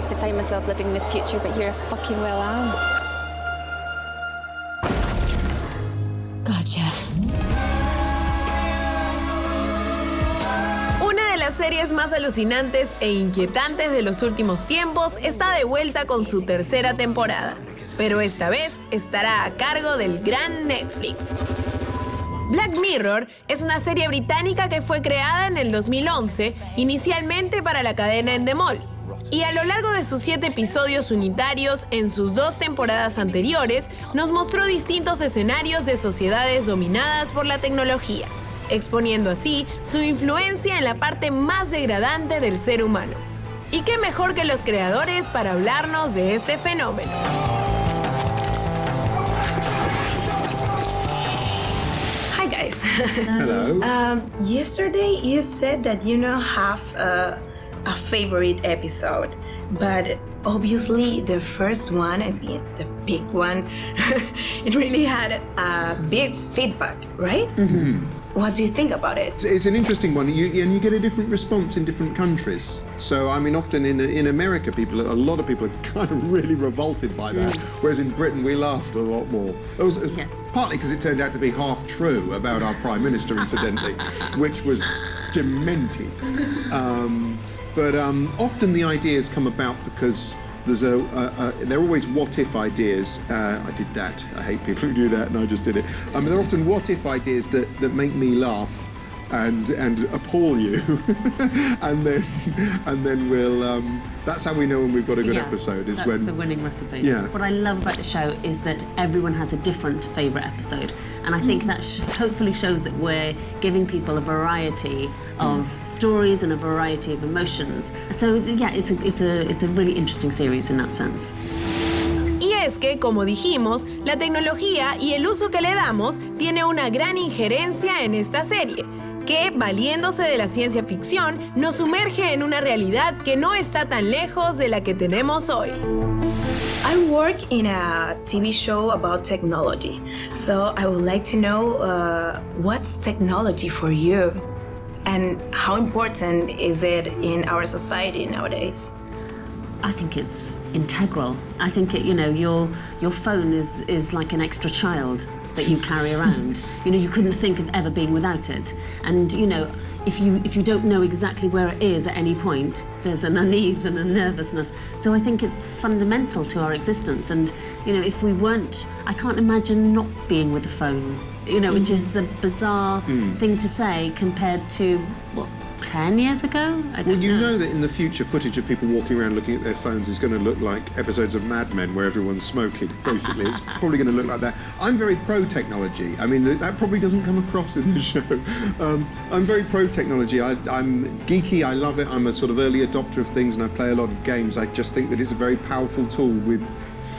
to find myself living in the future, but here I fucking well am. Gotcha. Una de las series más alucinantes e inquietantes de los últimos tiempos está de vuelta con su tercera temporada, pero esta vez estará a cargo del gran Netflix. Black Mirror es una serie británica que fue creada en el 2011, inicialmente para la cadena Endemol, y a lo largo de sus 7 episodios unitarios en sus 2 temporadas anteriores, nos mostró distintos escenarios de sociedades dominadas por la tecnología, exponiendo así su influencia en la parte más degradante del ser humano. ¿Y qué mejor que los creadores para hablarnos de este fenómeno? Hi guys. Hello. Yesterday you said that you don't have a favorite episode, but obviously the first one, I mean the big one, it really had a big feedback, right? Mm-hmm. What do you think about it? It's an interesting one, and you get a different response in different countries. So, I mean, often in America, a lot of people are kind of really revolted by that, whereas in Britain we laughed a lot more. It was partly because it turned out to be half true about our Prime Minister, incidentally, which was demented. But often the ideas come about because they're always what-if ideas. I did that. I hate people who do that, and I just did it. They're often what-if ideas that make me laugh and appall you, and then we'll. That's how we know when we've got a good episode. Is that's when the winning recipe. Yeah. What I love about the show is that everyone has a different favourite episode, and I think that hopefully shows that we're giving people a variety of stories and a variety of emotions. So yeah, it's a really interesting series in that sense. Y es que, como dijimos, la tecnología y el uso que le damos tiene una gran injerencia en esta serie, que, valiéndose de la ciencia ficción, nos sumerge en una realidad que no está tan lejos de la que tenemos hoy. I work in a TV show about technology, so I would like to know what's technology for you and how important is it in our society nowadays? I think it's integral. I think your phone is like an extra child that you carry around. You couldn't think of ever being without it. And if you don't know exactly where it is at any point, there's an unease and a nervousness. So I think it's fundamental to our existence. And if we weren't, I can't imagine not being with a phone. Which is a bizarre thing to say compared to 10 years ago? I don't know. That in the future, footage of people walking around looking at their phones is going to look like episodes of Mad Men where everyone's smoking, basically. It's probably going to look like that. I'm very pro-technology. I mean, that probably doesn't come across in the show. I'm very pro-technology. I'm geeky, I love it. I'm a sort of early adopter of things and I play a lot of games. I just think that it's a very powerful tool with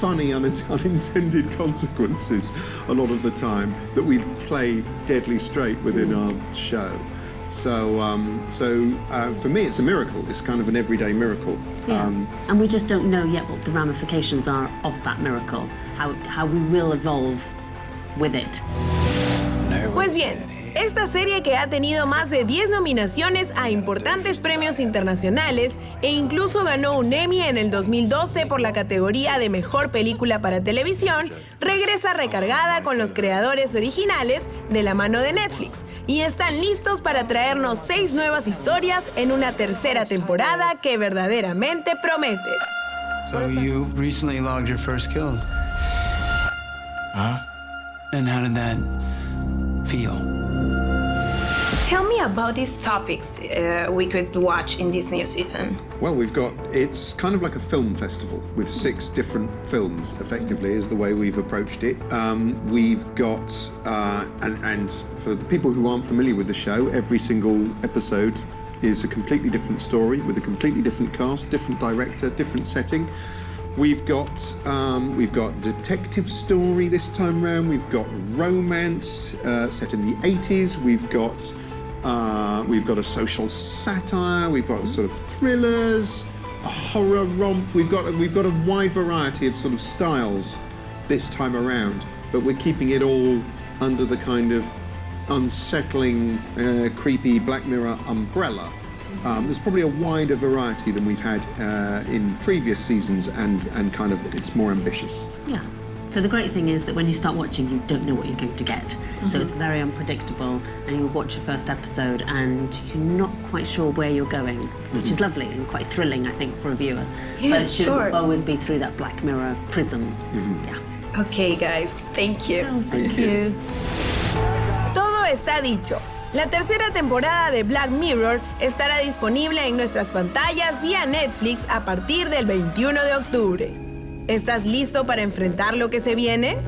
funny unintended consequences a lot of the time that we play deadly straight within our show. So for me, it's a miracle. It's kind of an everyday miracle. Yeah. And we just don't know yet what the ramifications are of that miracle, how we will evolve with it. Pues bien, esta serie que ha tenido más de 10 nominaciones a importantes premios internacionales e incluso ganó un Emmy en el 2012 por la categoría de Mejor Película para Televisión, regresa recargada con los creadores originales de la mano de Netflix y están listos para traernos 6 nuevas historias en una tercera temporada que verdaderamente promete. So you recently logged your first kill. Huh? And how did that feel? Tell me about these topics we could watch in this new season. Well, it's kind of like a film festival with 6 different films, effectively, is the way we've approached it. We've got, and for people who aren't familiar with the show, every single episode is a completely different story with a completely different cast, different director, different setting. We've got detective story this time round. We've got romance set in the 80s. We've got a social satire. We've got sort of thrillers, a horror romp. We've got a wide variety of sort of styles this time around, but we're keeping it all under the kind of unsettling, creepy Black Mirror umbrella There's probably a wider variety than we've had in previous seasons, and kind of it's more ambitious. Yeah. So the great thing is that when you start watching, you don't know what you're going to get. So it's very unpredictable, and you'll watch your first episode and you're not quite sure where you're going, which is lovely and quite thrilling, I think, for a viewer. Yes, but it should sure. always be through that Black Mirror prism. Yeah. Okay, guys, thank you. Oh, thank you. Todo está dicho. La tercera temporada de Black Mirror estará disponible en nuestras pantallas vía Netflix a partir del 21 de octubre. ¿Estás listo para enfrentar lo que se viene?